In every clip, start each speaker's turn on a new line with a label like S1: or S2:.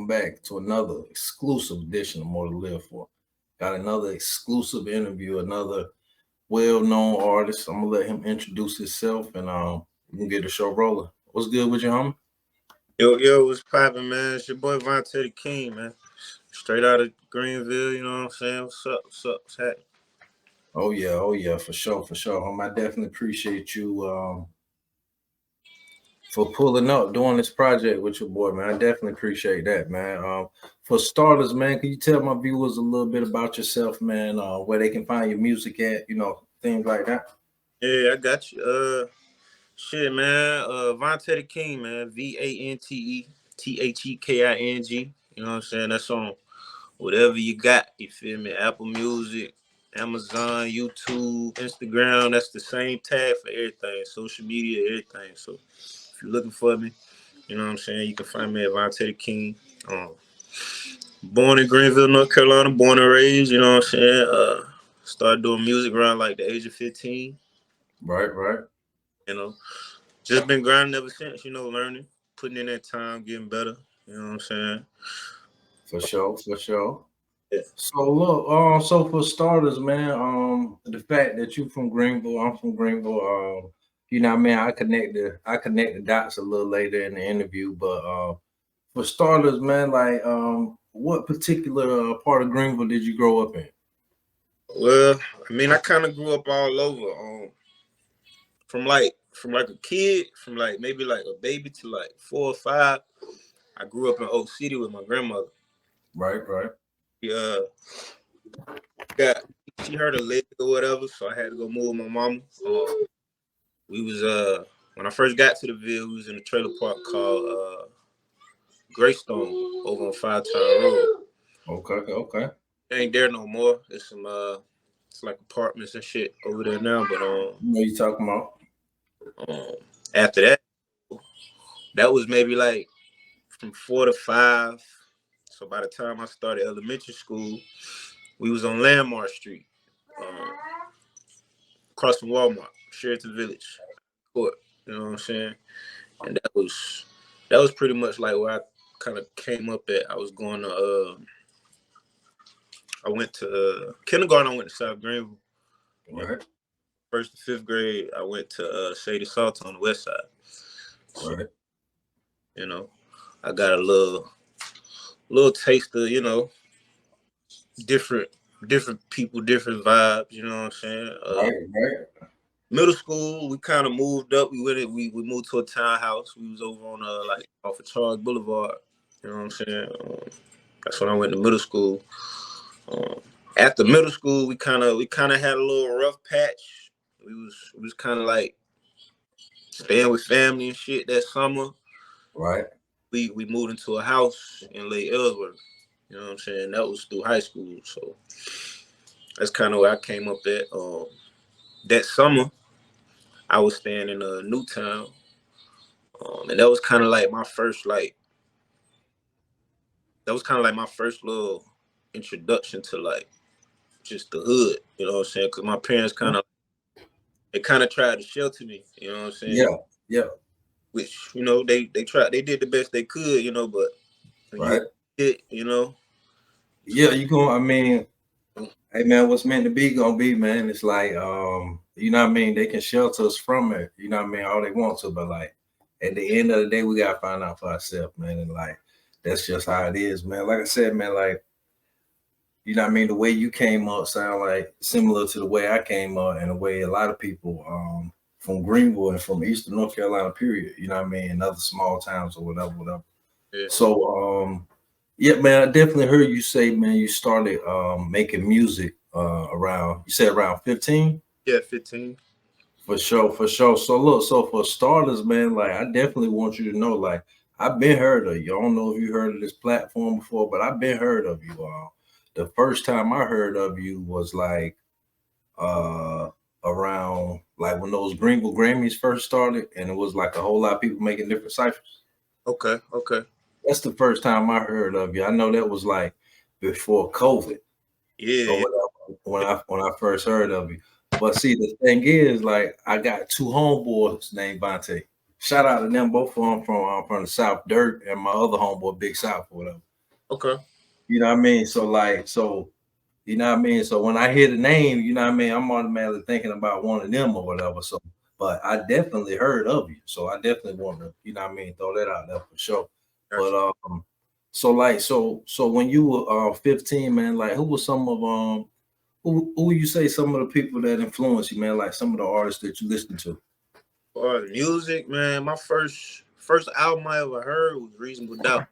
S1: welcome back to another exclusive edition of More to Live For. Got another exclusive interview, another well-known artist. I'm gonna let him introduce himself, and we can get the show rolling. What's good with you, homie?
S2: Yo, what's poppin', man? It's your boy Vante the King, man. Straight out of Greenville, you know what I'm saying? What's happening?
S1: Oh yeah, for sure, homie. I definitely appreciate you for pulling up doing this project with your boy, man. I definitely appreciate that, man. For starters, man, can you tell my viewers a little bit about yourself, man? Where they can find your music at, things like that.
S2: Yeah, I got you. Shit, man. Vante the King, man. VanteTheking. You know what I'm saying? That's on whatever you got. You feel me? Apple Music, Amazon, YouTube, Instagram. That's the same tag for everything. Social media, everything. So if you're looking for me, you know what I'm saying? You can find me at Vante the King. Born in Greenville, North Carolina, born and raised, you know what I'm saying? Started doing music around like the age of 15,
S1: Right.
S2: you know. Just been grinding ever since, learning, putting in that time, getting better, you know what I'm saying?
S1: For sure.
S2: Yeah.
S1: So look, so for starters, man, the fact that you from Greenville, I'm from Greenville, what I mean, I connect the dots a little later in the interview, but for starters, man, like what particular part of Greenville did you grow up in?
S2: Well, I mean, I kind of grew up all over, from like a kid, from like maybe like a baby to like 4 or 5. I grew up in Oak City with my grandmother.
S1: Right.
S2: Yeah, got she hurt her leg or whatever, so I had to go move with my mama. We was when I first got to the Ville, we was in a trailer park called Greystone over on Five Town Road.
S1: Okay.
S2: It ain't there no more. It's some it's like apartments and shit over there now. But
S1: What you talking about?
S2: After that, that was maybe like from 4 to 5. So by the time I started elementary school, we was on Landmark Street, um, across from Walmart, Sheraton Village Court. You know what I'm saying? And that was pretty much like where I kind of came up at. I was going to I went to kindergarten. I went to South Greenville.
S1: Right.
S2: First to fifth grade, I went to Shady Salt on the west side. So,
S1: Right.
S2: I got a little taste of different different people, different vibes. You know what I'm saying?
S1: Right.
S2: Middle school, we kind of moved up. We moved to a townhouse. We was over on like off of Charles Boulevard. You know what I'm saying? That's when I went to middle school. Um, After middle school, we kind of had a little rough patch. We was kind of like staying with family and shit that summer.
S1: Right.
S2: We moved into a house in Lake Ellsworth. You know what I'm saying? That was through high school, so that's kind of where I came up at. That summer, I was staying in Newtown, and that was kind of like my first little introduction to like just the hood. You know what I'm saying? Because my parents kind of tried to shelter me. You know what I'm saying?
S1: Yeah.
S2: Which they did the best they could. But when
S1: Right.
S2: you hit,
S1: Yeah, you going I mean, hey man, what's meant to be gonna be, man. It's like what I mean, they can shelter us from it, what I mean, all they want to, but like at the end of the day, we gotta find out for ourselves, man. And like that's just how it is, man. Like I said, man, like what I mean, the way you came up sound like similar to the way I came up and the way a lot of people from Greenville and from Eastern North Carolina, period, what I mean, and other small towns or whatever.
S2: yeah.
S1: So yeah, man, I definitely heard you say, man, you started making music around, you said around 15?
S2: Yeah, 15.
S1: For sure. So look, so for starters, man, like I definitely want you to know, like I've been heard of you. I don't know if you heard of this platform before, but I've been heard of you. The first time I heard of you was like uh around like when those Greenville Grammys first started, and it was like a whole lot of people making different ciphers.
S2: Okay.
S1: That's the first time I heard of you. I know that was like before COVID or
S2: Yeah.
S1: whatever when I first heard of you. But see, the thing is, like, I got two homeboys named Vante. Shout out to them, both of them from the South Dirt, and my other homeboy Big South or whatever.
S2: Okay.
S1: You know what I mean? So like, so you know what I mean? So when I hear the name, you know what I mean, I'm automatically thinking about one of them or whatever. So but I definitely heard of you. So I definitely want to, you know what I mean, throw that out there for sure. But
S2: Gotcha.
S1: so like so when you were 15, man, like who was some of who you say some of the people that influenced you, man, like some of the artists that you listen to?
S2: For the music, man, my first album I ever heard was Reasonable Doubt.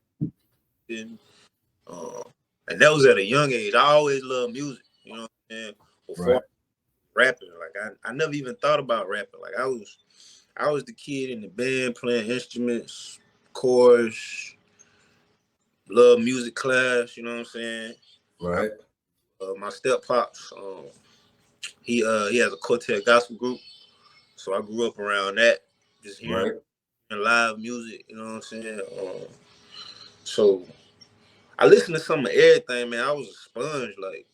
S2: And, uh, and that was at a young age. I always loved music, you know what I'm saying? Before
S1: Right,
S2: rapping. Like I never even thought about rapping. Like I was the kid in the band playing instruments, chorus, love music class, you know what I'm saying? I,
S1: right,
S2: my step pops, he has a quartet gospel group. So I grew up around that, just hearing
S1: right,
S2: live music, you know what I'm saying? So I listened to some of everything, man. I was a sponge, like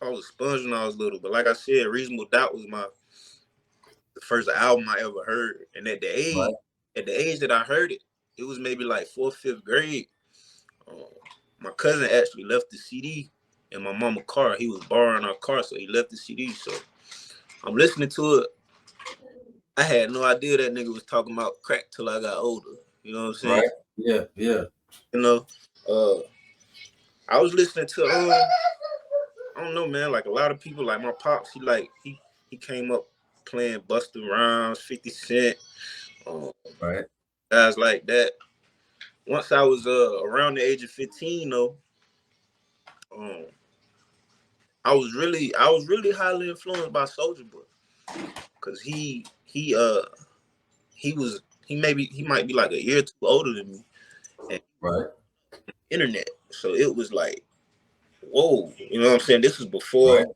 S2: I was a sponge when I was little. But like I said, Reasonable Doubt was the first album I ever heard. And
S1: right,
S2: at the age that I heard it, it was maybe like fourth, fifth grade. Um, my cousin actually left the CD in my mama's car. He was borrowing our car, so he left the CD. So I'm listening to it. I had no idea that nigga was talking about crack till I got older. You know what I'm saying?
S1: right. Yeah, yeah,
S2: You know, uh, I was listening to I don't know, man. Like a lot of people, like my pops, he came up playing Busta Rhymes, 50 Cent, um,
S1: right,
S2: guys like that. Once I was around the age of 15, though, um, I was really highly influenced by Soldier Boy, cause he might be like a year or two older than me, and
S1: right,
S2: internet. So it was like, whoa, you know what I'm saying? This was
S1: right.
S2: before,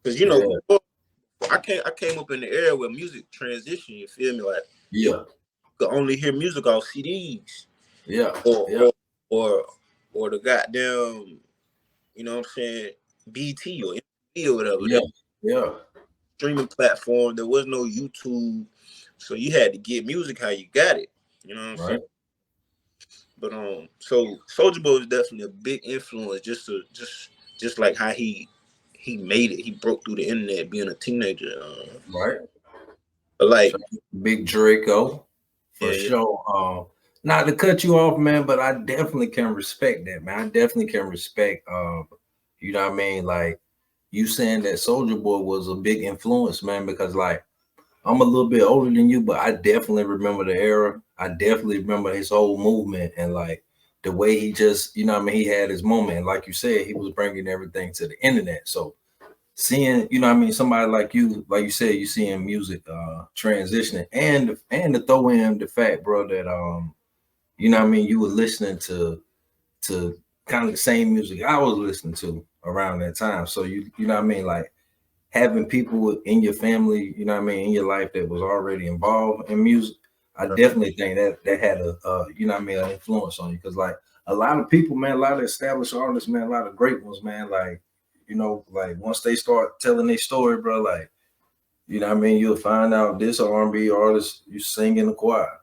S2: cause you know
S1: Yeah,
S2: before I came up in the era where music transition. You feel me? Like you
S1: yeah,
S2: could only hear music off CDs
S1: yeah,
S2: or
S1: yeah,
S2: or or or the goddamn, you know what I'm saying, BT or MTV or whatever.
S1: yeah,
S2: That
S1: yeah.
S2: streaming platform. There was no YouTube, so you had to get music how you got it. You know what I'm saying?
S1: Right,
S2: But so Soldier Boy was definitely a big influence. Just like how he made it. He broke through the internet being a teenager.
S1: right.
S2: But like,
S1: Shout out to Big Draco for
S2: yeah, yeah,
S1: sure. Not to cut you off, man, but I definitely can respect that, man. I definitely can respect, you know what I mean? Like you saying that Soldier Boy was a big influence, man, because like I'm a little bit older than you, but I definitely remember the era. I definitely remember his whole movement and like the way he just, you know what I mean? He had his moment. And like you said, he was bringing everything to the internet. So seeing, you know what I mean, somebody like you said, you seeing music transitioning and to throw in the fact, bro, that you know what I mean, you were listening to kind of the same music I was listening to around that time. So you know what I mean, like having people in your family, you know what I mean, in your life that was already involved in music, I definitely think that had a you know what I mean, an influence on you. Because like a lot of people, man, a lot of established artists, man, a lot of great ones, man, like you know, like once they start telling their story, bro, like you know what I mean, you'll find out this R&B artist you sing in the choir,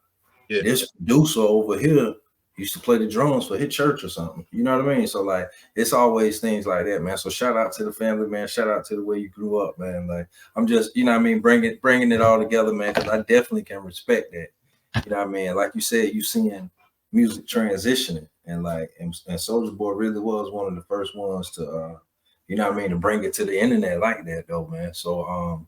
S2: yeah,
S1: this producer over here used to play the drums for his church or something. You know what I mean? So like it's always things like that, man. So shout out to the family, man. Shout out to the way you grew up, man. Like I'm just, you know what I mean, bringing it all together, man, because I definitely can respect that. You know what I mean? Like you said, you seeing music transitioning and like and Soldier Boy really was one of the first ones to you know what I mean, to bring it to the internet like that though, man. So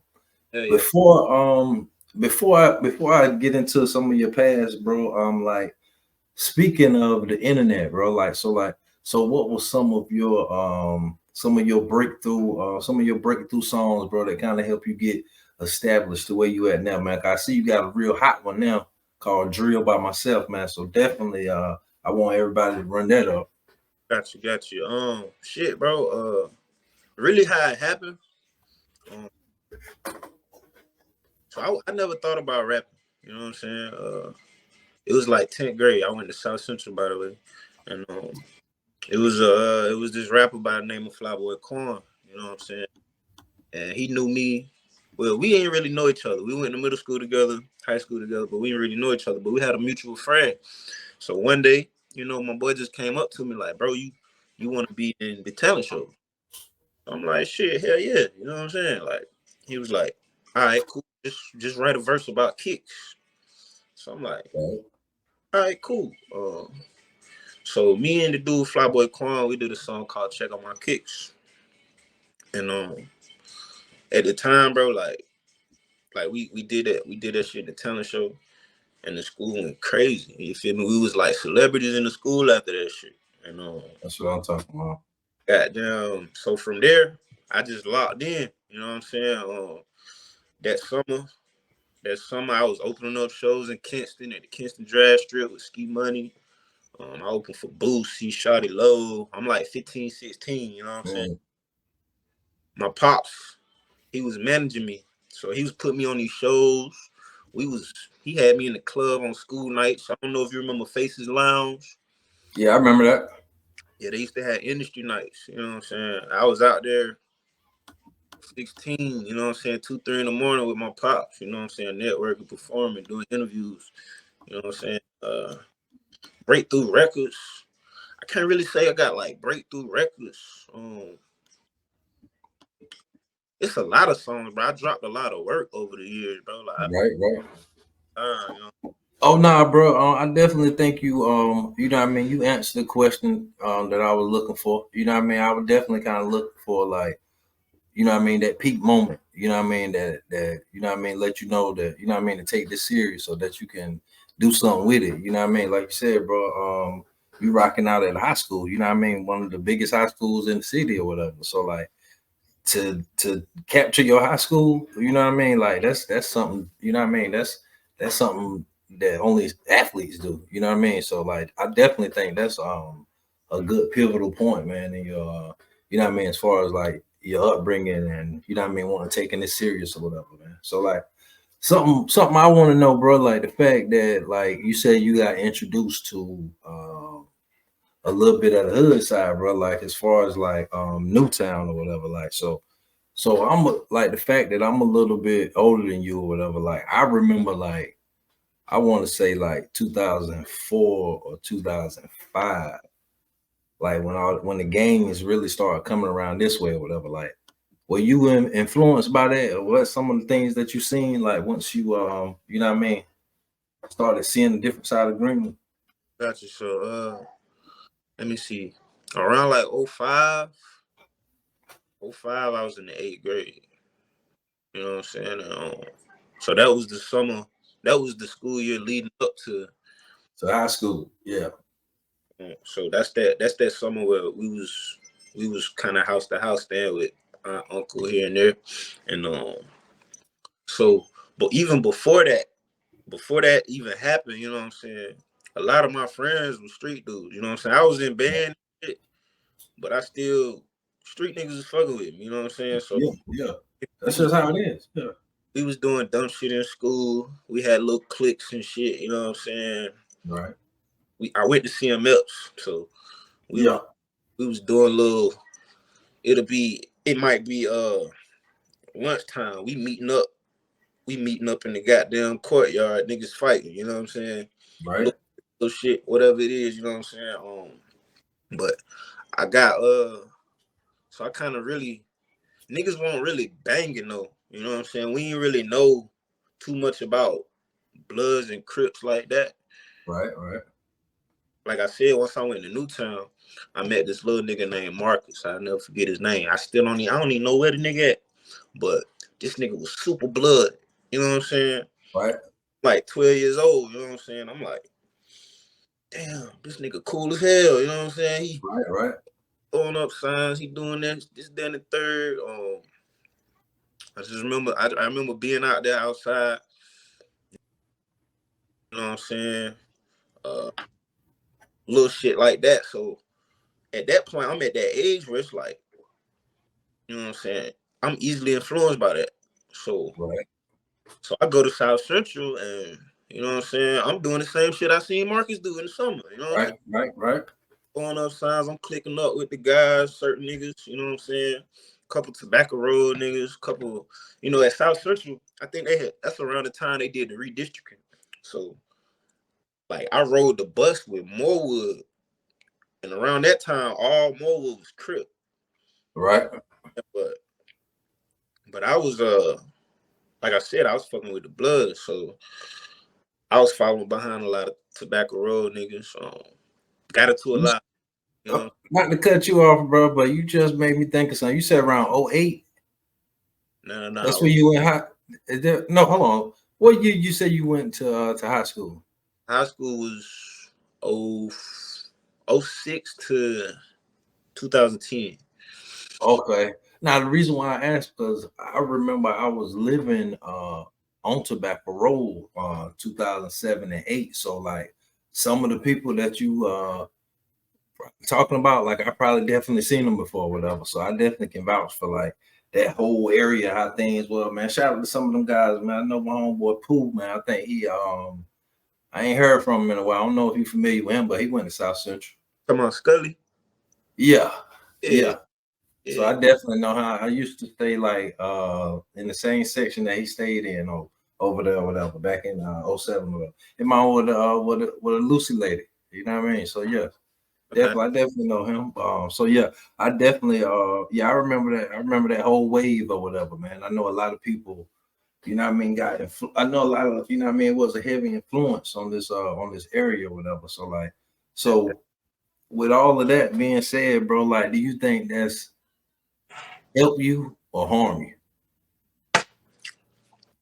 S2: yeah, yeah.
S1: before before I get into some of your past, bro, like speaking of the internet, bro, so what was some of your breakthrough some of your breakthrough songs, bro, that kind of help you get established the way you at now, man? 'Cause I see you got a real hot one now called Drill by Myself, man. So definitely I want everybody to run that up.
S2: Got you. Shit, bro. Really how it happened. Um, so I never thought about rapping. You know what I'm saying? It was like 10th grade. I went to South Central, by the way, and it was this rapper by the name of Flyboy Corn. You know what I'm saying? And he knew me. Well, we didn't really know each other. We went to middle school together, high school together, but we didn't really know each other. But we had a mutual friend. So one day, you know, my boy just came up to me like, bro, you want to be in the talent show? I'm like, shit, hell yeah. You know what I'm saying? Like, he was like, all right, cool. Just write a verse about kicks. So I'm like,
S1: Right.
S2: all right, cool. So me and the dude Flyboy Quan, we did a song called "Check On My Kicks," and at the time, bro, like we did that shit in the talent show, and the school went crazy. You feel me? We was like celebrities in the school after that shit, and
S1: That's what I'm talking about.
S2: goddamn. So from there, I just locked in. You know what I'm saying? That summer, that summer, I was opening up shows in Kinston at the Kinston Drag Strip with Ski Money. I opened for Boosie, Shawty Low. I'm like 15, 16, you know what I'm saying?
S1: Mm.
S2: My pops, he was managing me. So he was putting me on these shows. He had me in the club on school nights. I don't know if you remember Faces Lounge.
S1: Yeah, I remember that.
S2: Yeah, they used to have industry nights, you know what I'm saying? I was out there 16, you know what I'm saying, 2, 3 in the morning with my pops, you know what I'm saying, networking, performing, doing interviews, you know what I'm saying? Breakthrough records. I can't really say I got like breakthrough records. It's a lot of songs, bro. I dropped a lot of work over the years, bro. Like,
S1: Right, right.
S2: you know,
S1: Oh nah, bro. I definitely think you you know what I mean, you answered the question that I was looking for. You know what I mean? I would definitely kind of look for like, you know what I mean, that peak moment. You know what I mean, that you know what I mean, let you know that, you know what I mean, to take this serious so that you can do something with it. You know what I mean? Like you said, bro, you rocking out at high school, you know what I mean, one of the biggest high schools in the city or whatever. So like to capture your high school, you know what I mean? Like that's something, you know what I mean? That's something that only athletes do, you know what I mean? So like I definitely think that's a good pivotal point, man, in your you know what I mean, as far as like your upbringing and you know what I mean, want to taking this serious or whatever, man. So like something I want to know, bro, like the fact that like you said you got introduced to a little bit of the hood side, bro, like as far as like Newtown or whatever, like so like the fact that I'm a little bit older than you or whatever. Like I remember, like I want to say like 2004 or 2005, like when the gangs really started coming around this way or whatever. Like, were you influenced by that, or what? Some of the things that you seen, like once you you know what I mean, started seeing the different side of Greenland.
S2: gotcha. So, let me see. Around like '05, I was in the 8th grade. You know what I'm saying? So that was the summer. That was the school year leading up to.
S1: So high school, yeah,
S2: So that's that summer where we was kind of house to house staying with our uncle here and there, and so but even before that even happened, you know what I'm saying? A lot of my friends were street dudes. You know what I'm saying? I was in
S1: yeah,
S2: band, and shit, but I still street niggas was fucking with me. You know what I'm saying? So
S1: yeah, yeah.
S2: we
S1: That's
S2: was
S1: just how it is. Yeah,
S2: we was doing dumb shit in school. We had little cliques and shit. You know what I'm saying?
S1: right.
S2: I went to CMFs, so we was
S1: Yeah,
S2: we was doing little. It might be lunchtime. We meeting up in the goddamn courtyard. Niggas fighting. You know what I'm saying?
S1: right,
S2: Little shit, whatever it is. You know what I'm saying? But I got so I kind of really niggas won't really banging though. You know what I'm saying? We ain't really know too much about Bloods and Crips like that.
S1: right, right,
S2: Like I said, once I went to Newtown, I met this little nigga named Marcus. I'll never forget his name. I don't even know where the nigga at, but this nigga was super blood. You know what I'm saying?
S1: right,
S2: Like 12 years old. You know what I'm saying? I'm like, damn, this nigga cool as hell. You know what I'm saying? He
S1: right, right.
S2: throwing up signs. He doing this, then the third. I just remember, I remember being out there outside. You know what I'm saying? Uh, Little shit like that. So at that point, I'm at that age where it's like, you know what I'm saying? I'm easily influenced by that. So
S1: Right,
S2: so I go to South Central and you know what I'm saying? I'm doing the same shit I seen Marcus do in the summer. You know what I'm saying?
S1: right, right, right,
S2: Throwing up signs, I'm clicking up with the guys, certain niggas, you know what I'm saying? Couple Tobacco Road niggas, couple, at South Central, I think that's around the time they did the redistricting. So like I rode the bus with Morwood And around that time, all mobile was Crip.
S1: Right.
S2: But I was like I said, I was fucking with the blood, so I was following behind a lot of Tobacco Road niggas. Got into a lot, you know.
S1: Not to cut you off, bro, but you just made me think of something. You said around '08. That's
S2: No.
S1: where you went high. Is there, no, hold on. What year you said you went to high school?
S2: High school was oh oh six to 2010.
S1: Okay. Now the reason why I asked because I remember I was living on Tobacco Road 2007 and 8. So like some of the people that you talking about, like I probably definitely seen them before, whatever. So I definitely can vouch for like that whole area, how things were, man. Shout out to some of them guys, man. I know my homeboy Pooh, man. I think he I ain't heard from him in a while. I don't know if you familiar with him, but he went to South Central.
S2: Come on, Scully.
S1: Yeah,
S2: Yeah,
S1: yeah. So
S2: yeah.
S1: I definitely know how I used to stay like in the same section that he stayed in over there, whatever, back in '07 or whatever. In my old with a Lucy lady. You know what I mean? So yeah.
S2: Uh-huh.
S1: Definitely, I definitely know him. So yeah, I definitely yeah, I remember that. I remember that whole wave or whatever, man. I know a lot of people, you know what I mean, I know a lot of, you know what I mean, it was a heavy influence on this area or whatever. So like so with all of that being said, bro, like do you think that's help you or harm you?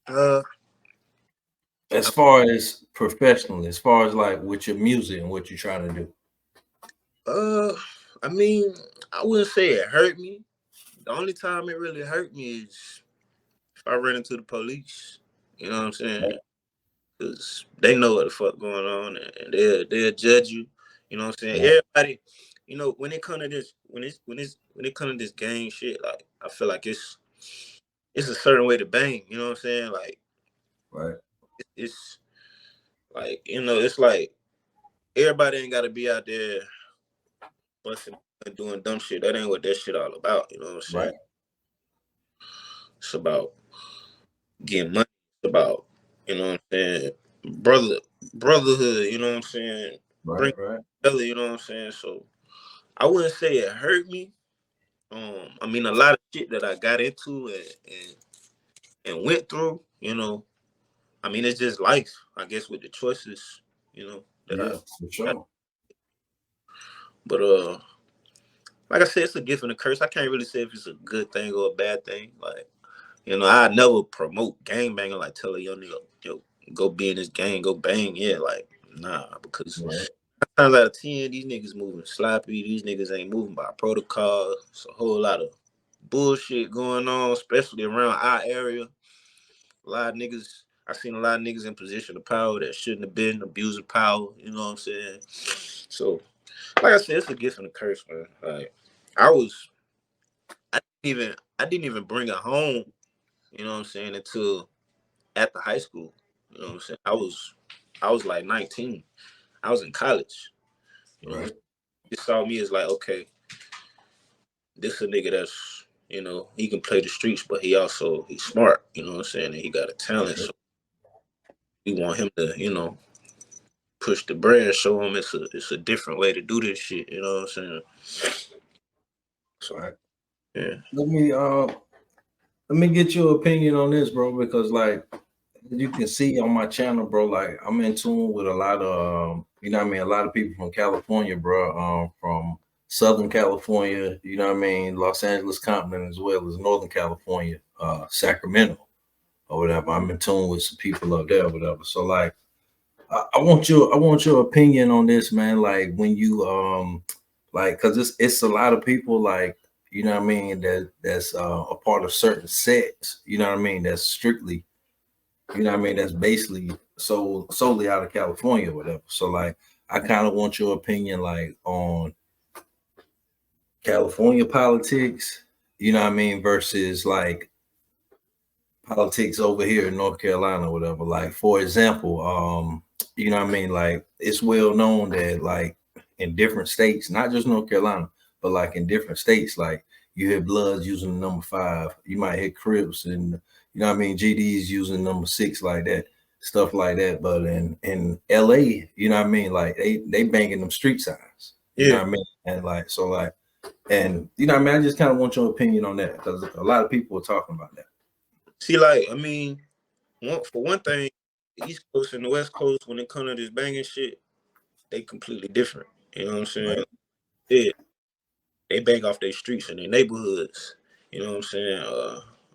S2: Uh,
S1: As far as professionally, as far as like with your music and what you're trying to do.
S2: uh, I mean, I wouldn't say it hurt me. The only time it really hurt me is if I ran into the police. You know what I'm saying? Because they know what the fuck going on, and they'll judge you. You know what I'm saying?
S1: Right,
S2: Everybody, you know, when it come to this, when it come to this gang shit, like I feel like it's a certain way to bang. You know what I'm saying? Like
S1: right,
S2: it's like, you know, it's like everybody ain't got to be out there busting and doing dumb shit. That ain't what that shit all about. You know what I'm saying?
S1: right,
S2: It's about getting money. It's about, you know what I'm saying, brotherhood. You know what I'm saying?
S1: right,
S2: Bring
S1: right,
S2: together. You know what I'm saying? So I wouldn't say it hurt me. I mean, a lot of shit that I got into and went through. You know, I mean, it's just life. I guess with the choices, you know, that I
S1: yeah, for
S2: got.
S1: sure.
S2: But like I said, it's a gift and a curse. I can't really say if it's a good thing or a bad thing. Like, you know, I never promote gang banging, like tell a young nigga, yo, go be in this gang, go bang. Yeah, like, nah, because
S1: Right,
S2: 9 times out of 10, these niggas moving sloppy. These niggas ain't moving by protocol. It's a whole lot of bullshit going on, especially around our area. A lot of niggas, I seen a lot of niggas in position of power that shouldn't have been abusing power. You know what I'm saying? So, like I said, it's a gift and a curse, man. Like, I was, I didn't even bring it home. You know what I'm saying? Until after high school. You know what I'm saying? I was like 19. I was in college. You know,
S1: right,
S2: he saw me as like, okay, this a nigga that's, you know, he can play the streets, but he's smart. You know what I'm saying? And he got a talent,
S1: right,
S2: so we want him to, you know, push the brand, show him it's a different way to do this shit. You know what I'm saying? So
S1: right.
S2: yeah.
S1: Let me get your opinion on this, bro, because like you can see on my channel, bro, like I'm in tune with a lot of you know what I mean, a lot of people from California, bro, from Southern California, you know what I mean, Los Angeles, Compton, as well as Northern California, Sacramento or whatever. I'm in tune with some people up there, or whatever. So like I want your opinion on this, man. Like when you like because it's a lot of people like you know what I mean that's a part of certain sects, you know what I mean, that's strictly, you know what I mean, that's basically solely out of California or whatever. So like I kind of want your opinion like on California politics, you know what I mean, versus like politics over here in North Carolina or whatever. Like for example, you know what I mean, like it's well known that like in different states, not just North Carolina, but like in different states, like you hear Bloods using the number 5, you might hear Crips and you know what I mean, GDs using number 6 like that, stuff like that. But in LA, you know what I mean, like they banging them street signs. You know
S2: Yeah.
S1: what I mean? And like so like and you know what I mean, I just kind of want your opinion on that because a lot of people are talking about that.
S2: See, like, I mean, for one thing, the East Coast and the West Coast, when it comes to this banging shit, they completely different. You know what I'm saying?
S1: Right.
S2: Yeah, they bang off their streets and their neighborhoods. You know what I'm saying?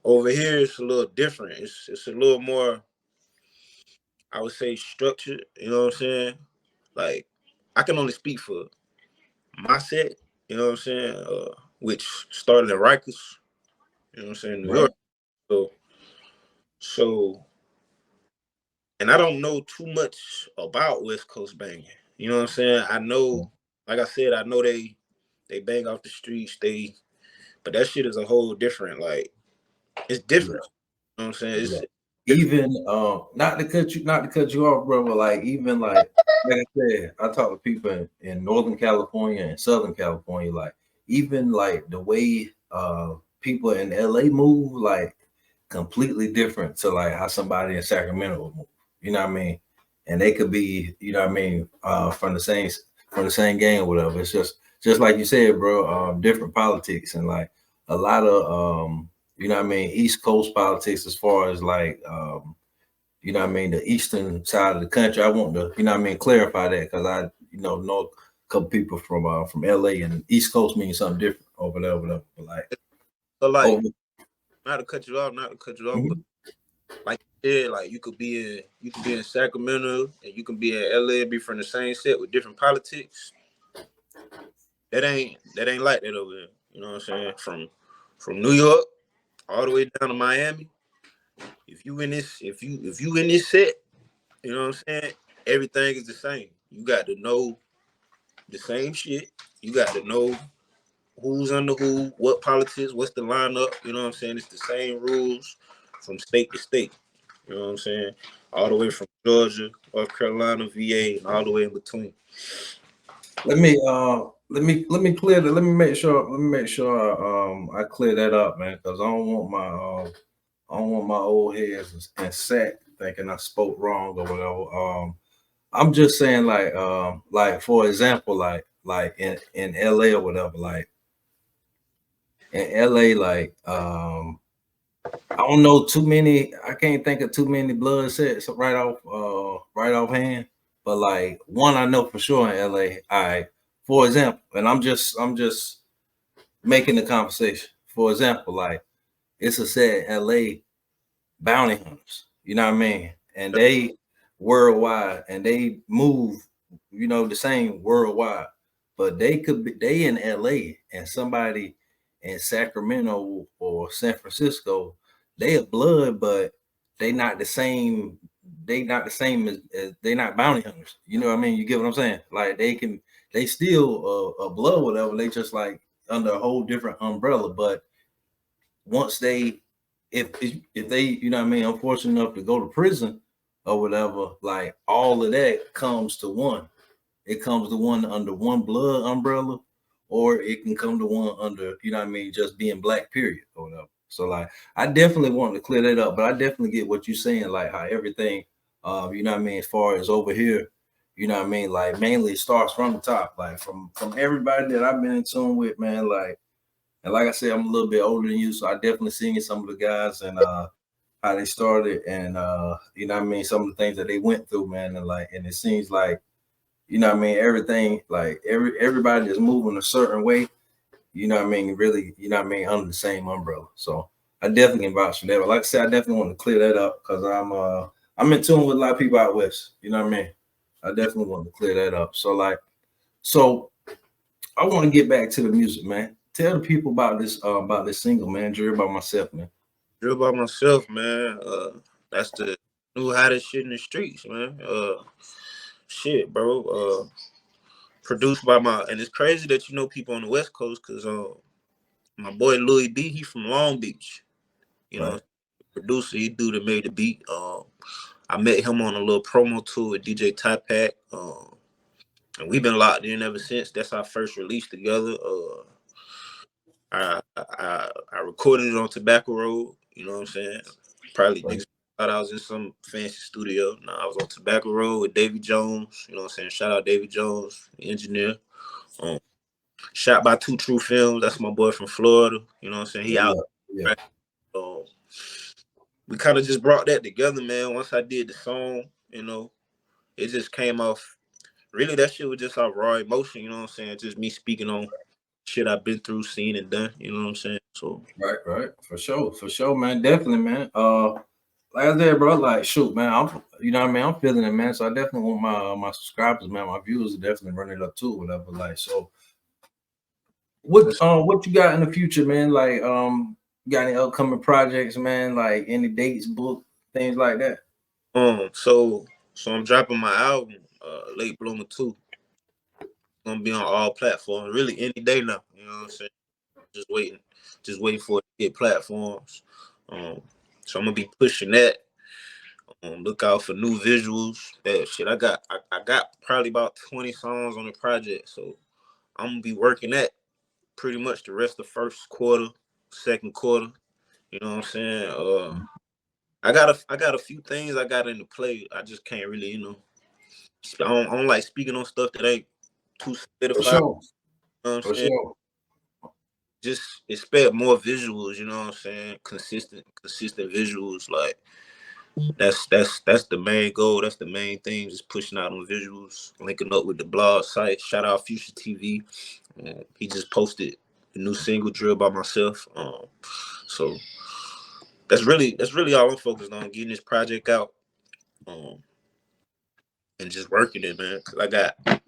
S2: Over here, it's a little different. It's a little more, I would say, structured. You know what I'm saying? Like, I can only speak for my set. You know what I'm saying? Which started in Rikers. You know what I'm saying? New York.
S1: Right.
S2: So, so, and I don't know too much about West Coast banging. You know what I'm saying? I know, like I said, I know they bang off the streets. But that shit is a whole different. Like, it's
S1: Yeah.
S2: different. You know what I'm saying?
S1: Yeah.
S2: It's different.
S1: Even not to cut you off, bro, but like even like I said, I talk to people in Northern California and Southern California, like even like the way people in LA move, like completely different to like how somebody in Sacramento would move. You know what I mean? And they could be, you know what I mean, from the same game or whatever. It's just like you said, bro, different politics and like a lot of you know what I mean, East Coast politics as far as like you know what I mean, the eastern side of the country. I want to, you know what I mean, clarify that because I, know a couple people from LA and East Coast means something different over there, whatever. But like
S2: So, like,
S1: over
S2: not to cut you off, but
S1: mhm,
S2: like you said, like you can be in Sacramento and you can be in LA and be from the same set with different politics. That ain't like that over there. You know what I'm saying? From New York all the way down to Miami. If you in this set, you know what I'm saying? Everything is the same. You got to know the same shit. You got to know who's under who, what politics, what's the lineup. You know what I'm saying? It's the same rules from state to state. You know what I'm saying? All the way from Georgia, North Carolina, VA, and all the way in between.
S1: let me clear that. Let me make sure I clear that up, man, because I don't want my old heads and sack thinking I spoke wrong or whatever. I'm just saying like for example, like in LA or whatever, like in LA, like I don't know too many. I can't think of too many blood sets right offhand. But like one I know for sure in LA. All right, for example, and I'm just making the conversation. For example, like it's a set in LA, bounty hunters. You know what I mean? And they worldwide and they move, the same worldwide. But they in LA and somebody in Sacramento or San Francisco, they have blood, but they not the same. They not the same as they not bounty hunters. You know what I mean? You get what I'm saying? Like they still a blood, whatever. They just like under a whole different umbrella. But once they if they what I mean, unfortunate enough to go to prison or whatever, like all of that comes to one. It comes to one under one blood umbrella, or it can come to one under, what I mean, just being black, period, or whatever. So like I definitely want to clear that up, but I definitely get what you're saying, like how everything what I mean, as far as over here, what I mean, like mainly it starts from the top, like from everybody that I've been in tune with, man, like and like I said, I'm a little bit older than you, so I definitely seen some of the guys and how they started and what I mean, some of the things that they went through, man, and it seems like, what I mean, everything like everybody is moving a certain way, what I mean, really, what I mean, under the same umbrella. So I definitely can vouch for that. But like I said, I definitely want to clear that up because I'm in tune with a lot of people out west, you know what I mean? I definitely want to clear that up. So I want to get back to the music, man. Tell the people about this single, man. Drew about myself, man.
S2: Real about myself, man. That's the new hottest shit in the streets, man. Shit, bro. Produced by and it's crazy that you know people on the West Coast, cause my boy Louis B, he from Long Beach. You know,
S1: Right,
S2: producer, he do that made the beat. I met him on a little promo tour with DJ Typack. And we've been locked in ever since. That's our first release together. I recorded it on Tobacco Road. You know what I'm saying? Probably
S1: right,
S2: niggas thought I was in some fancy studio. No, I was on Tobacco Road with Davy Jones. You know what I'm saying? Shout out Davy Jones, the engineer. Um, Shot by Two True Films. That's my boy from Florida. You know what I'm saying? He out.
S1: Yeah, yeah.
S2: Right? We kind of just brought that together, man. Once I did the song, it just came off. Really, that shit was just our raw emotion. You know what I'm saying? Just me speaking on shit I've been through, seen, and done. You know what I'm saying? So
S1: Right. For sure, man. Definitely, man. Like I said, bro, like shoot, man. You know what I mean. I'm feeling it, man. So I definitely want my subscribers, man. My viewers to definitely run it up too, whatever. Like, so what you got in the future, man? Like, got any upcoming projects, man? Like any dates, book, things like that.
S2: so I'm dropping my album, Late Bloomer 2. Gonna be on all platforms, really any day now. You know what I'm saying? Just waiting for it to hit platforms. Um, so I'm gonna be pushing that. Look out for new visuals. That shit, I got probably about 20 songs on the project, so I'm gonna be working that pretty much the rest of first quarter, second quarter. You know what I'm saying? I got a few things I got in the play. I just can't really, I don't like speaking on stuff that ain't too
S1: For
S2: solidified.
S1: sure.
S2: You know what I'm
S1: For
S2: saying?
S1: sure.
S2: Just expect more visuals, you know what I'm saying? Consistent visuals. Like that's the main goal. That's the main thing. Just pushing out on visuals, linking up with the blog site. Shout out Future TV. He just posted a new single drill by myself. So that's really all I'm focused on, getting this project out, um, and just working it, man. Cause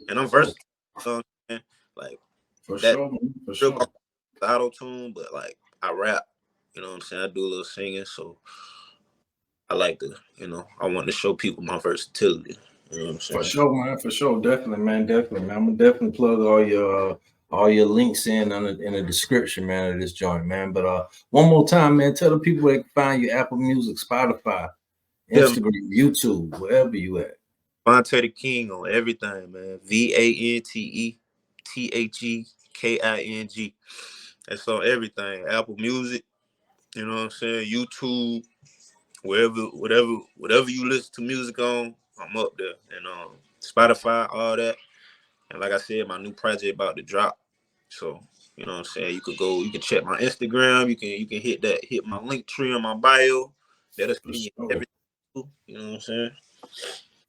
S2: and I'm
S1: For sure.
S2: versatile. You know what I'm saying? Like
S1: For
S2: that
S1: sure, man. For
S2: real
S1: sure.
S2: auto tune, but like I rap. You know what I'm saying? I do a little singing, so I like to, I want to show people my versatility. You know what I'm
S1: For
S2: saying?
S1: sure, man. For sure. Definitely, man. Definitely, man. I'm gonna definitely plug all your links in the description, man, of this joint, man. But one more time, man, tell the people they can find you Apple Music, Spotify,
S2: Yeah, man.
S1: Instagram, YouTube, wherever you at.
S2: Vante the King on everything, man. VanteTheKing. That's on everything. Apple Music, you know what I'm saying? YouTube, whatever you listen to music on, I'm up there. And Spotify, all that. And like I said, my new project about to drop. So, you know what I'm saying? You can check my Instagram, you can hit my link tree on my bio. That'll
S1: For
S2: send you
S1: sure.
S2: everything. You know what I'm saying?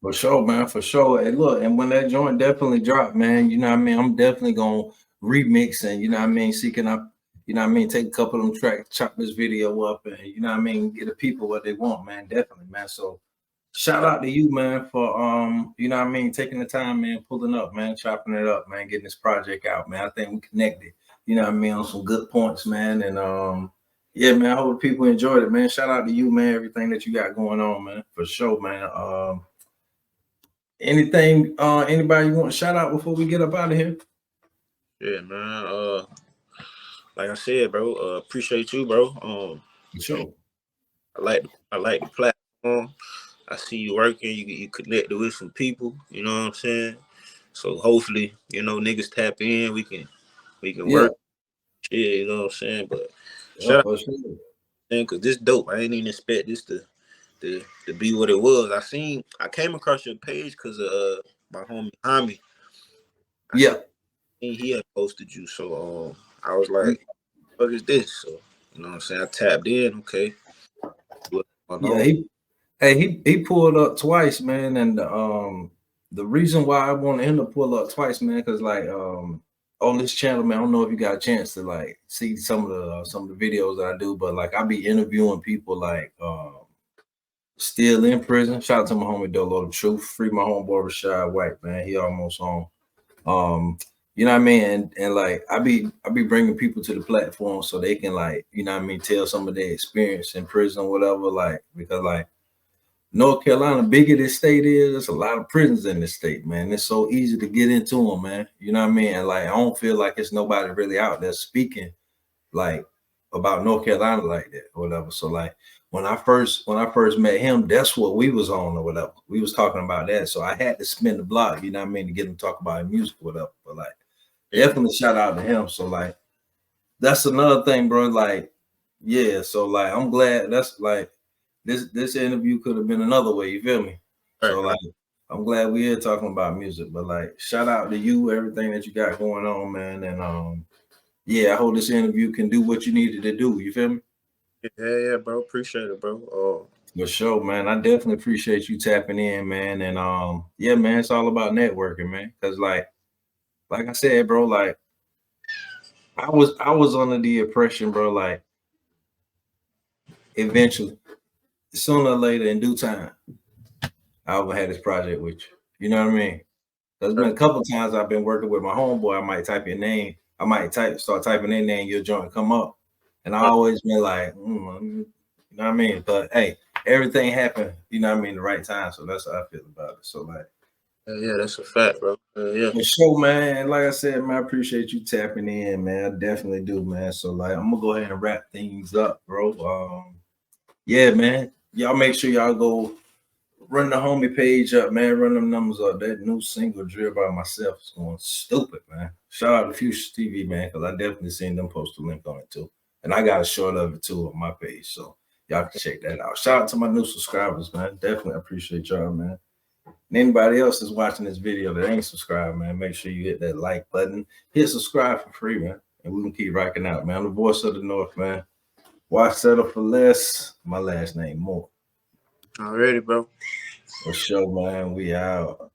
S1: For sure, man. For sure. And look, and when that joint definitely drop, man, you know what I mean? I'm definitely gonna remix and you know what I mean, seeking up, you know what I mean, take a couple of them tracks, chop this video up, and you know what I mean, get the people what they want, man. Definitely, man. So shout out to you, man, for you know what I mean, taking the time, man, pulling up, man, chopping it up, man, getting this project out, man. I think we connected, you know what I mean, on some good points, man. And yeah, man, I hope people enjoyed it, man. Shout out to you, man, everything that you got going on, man, for sure, man. Anything anybody you want to shout out before we get up out of here?
S2: Yeah, man. Like I said, bro, appreciate you, bro.
S1: For sure.
S2: I like the platform. I see you working. You connected with some people. You know what I'm saying? So hopefully, niggas tap in. We can
S1: Yeah,
S2: work. Yeah, you know what I'm saying. But
S1: yeah,
S2: shout out,
S1: for sure.
S2: man, cause this dope. I ain't even expect this to be what it was. I came across your page because of my homie Hami. I
S1: Yeah.
S2: seen he had posted you, so I was like, "What is this?" So you know what I'm saying. I tapped in. Okay, what's going
S1: Yeah,
S2: on?
S1: he pulled up twice, man, and the reason why I wanted him to pull up twice, man, because like on this channel, man, I don't know if you got a chance to like see some of the videos that I do, but like I be interviewing people like still in prison. Shout out to my homie Dolo the Truth, free my homeboy Rashad White, man. He almost on. Um, you know what I mean? And like I be bringing people to the platform so they can like, you know what I mean, tell some of their experience in prison or whatever, like because like North Carolina, bigger this state is, there's a lot of prisons in this state, man. It's so easy to get into them, man. You know what I mean? And like, I don't feel like it's nobody really out there speaking like about North Carolina like that or whatever. So like, when I first met him, that's what we was on or whatever. We was talking about that. So I had to spin the block, you know what I mean, to get him to talk about music or whatever. But like,
S2: Yeah,
S1: definitely shout out to him. So like, that's another thing, bro. Like, yeah. So like, I'm glad that's like this interview could have been another way. You feel me?
S2: right,
S1: So
S2: right.
S1: like, I'm glad we're here talking about music. But like, shout out to you, everything that you got going on, man. And yeah, I hope this interview can do what you needed to do. You feel me?
S2: Yeah, bro. Appreciate it, bro.
S1: For sure, man. I definitely appreciate you tapping in, man. And yeah, man, it's all about networking, man. Cause like I said, bro, like I was under the impression, bro, like eventually, sooner or later, in due time, I will have this project with you. You know what I mean? There's been a couple of times I've been working with my homeboy. I might type your name. I might start typing in name, your joint come up. And I always been like, you know what I mean? But hey, everything happened, you know what I mean, the right time. So that's how I feel about it. So like,
S2: Yeah, that's a fact, bro. Yeah.
S1: for sure, man. Like I said, man, I appreciate you tapping in, man. I definitely do, man. So like, I'm gonna go ahead and wrap things up, bro. Yeah, man. Y'all make sure y'all go run the homie page up, man. Run them numbers up. That new single drill by myself is going stupid, man. Shout out to Future TV, man, because I definitely seen them post a link on it too. And I got a short of it too on my page. So y'all can check that out. Shout out to my new subscribers, man. Definitely appreciate y'all, man. And anybody else that's watching this video that ain't subscribed, man, make sure you hit that like button. Hit subscribe for free, man. And we can keep rocking out, man. I'm the voice of the North, man. Why settle for less? My last name more.
S2: Already, bro.
S1: For sure, man. We out.